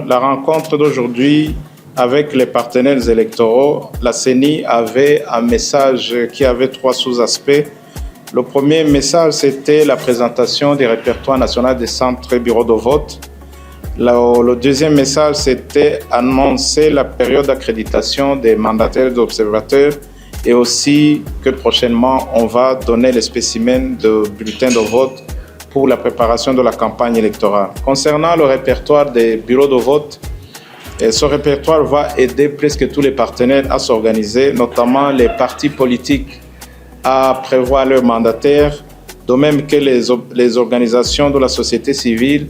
la rencontre d'aujourd'hui avec les partenaires électoraux, la CENI avait un message qui avait trois sous-aspects. Le premier message, c'était la présentation du répertoire national des centres et bureaux de vote. Le deuxième message, c'était annoncer la période d'accréditation des mandataires et d'observateurs et aussi que prochainement, on va donner les spécimens de bulletins de vote pour la préparation de la campagne électorale. Concernant le répertoire des bureaux de vote, ce répertoire va aider presque tous les partenaires à s'organiser, notamment les partis politiques à prévoir leurs mandataires, de même que les organisations de la société civile,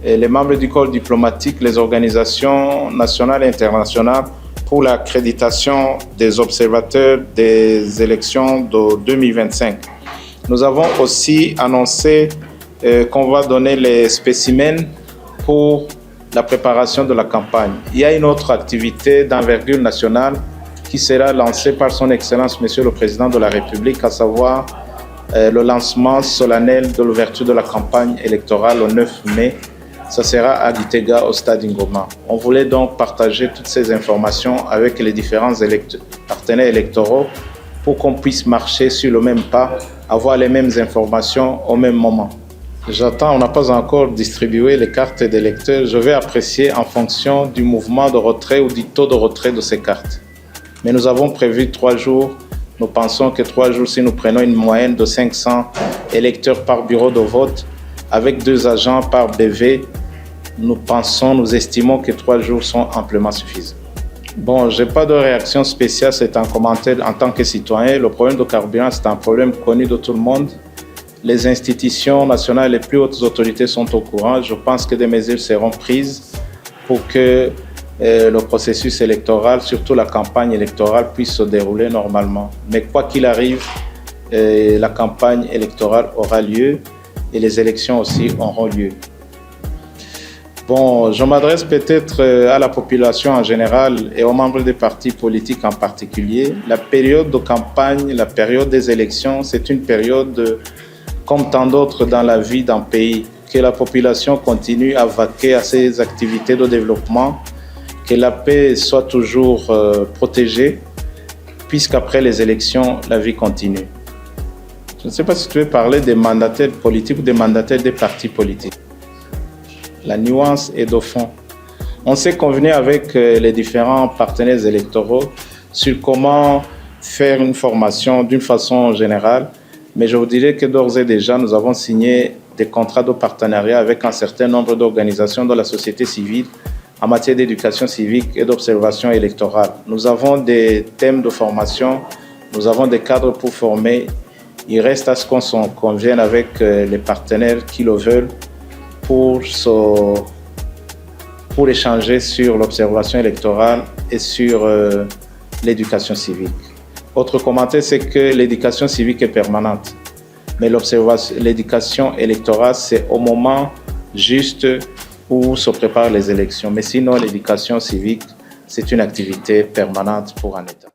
et les membres du corps diplomatique, les organisations nationales et internationales pour l'accréditation des observateurs des élections de 2025. Nous avons aussi annoncé qu'on va donner les spécimens pour la préparation de la campagne. Il y a une autre activité d'envergure nationale qui sera lancée par son Excellence, Monsieur le Président de la République, à savoir le lancement solennel de l'ouverture de la campagne électorale le 9 mai. Ça sera à Gitega, au stade Ngoma. On voulait donc partager toutes ces informations avec les différents partenaires électoraux pour qu'on puisse marcher sur le même pas, avoir les mêmes informations au même moment. J'attends, on n'a pas encore distribué les cartes d'électeurs. Je vais apprécier en fonction du mouvement de retrait ou du taux de retrait de ces cartes. Mais nous avons prévu 3 jours. Nous pensons que 3 jours, si nous prenons une moyenne de 500 électeurs par bureau de vote, avec 2 agents par BV, nous estimons que 3 jours sont amplement suffisants. Bon, je n'ai pas de réaction spéciale, c'est un commentaire en tant que citoyen. Le problème de carburant, c'est un problème connu de tout le monde. Les institutions nationales et les plus hautes autorités sont au courant. Je pense que des mesures seront prises pour que le processus électoral, surtout la campagne électorale, puisse se dérouler normalement. Mais quoi qu'il arrive, la campagne électorale aura lieu et les élections aussi auront lieu. Bon, je m'adresse peut-être à la population en général et aux membres des partis politiques en particulier. La période de campagne, la période des élections, c'est une période comme tant d'autres dans la vie d'un pays. Que la population continue à vaquer à ses activités de développement, que la paix soit toujours protégée, puisqu'après les élections, la vie continue. Je ne sais pas si tu veux parler des mandataires politiques ou des mandataires des partis politiques. La nuance est de fond. On s'est convenu avec les différents partenaires électoraux sur comment faire une formation d'une façon générale, mais je vous dirais que d'ores et déjà, nous avons signé des contrats de partenariat avec un certain nombre d'organisations de la société civile en matière d'éducation civique et d'observation électorale. Nous avons des thèmes de formation, nous avons des cadres pour former. Il reste à ce qu'on s'en convienne avec les partenaires qui le veulent pour échanger sur l'observation électorale et sur l'éducation civique. Autre commentaire, c'est que l'éducation civique est permanente, mais l'éducation électorale, c'est au moment juste où se préparent les élections. Mais sinon, l'éducation civique, c'est une activité permanente pour un État.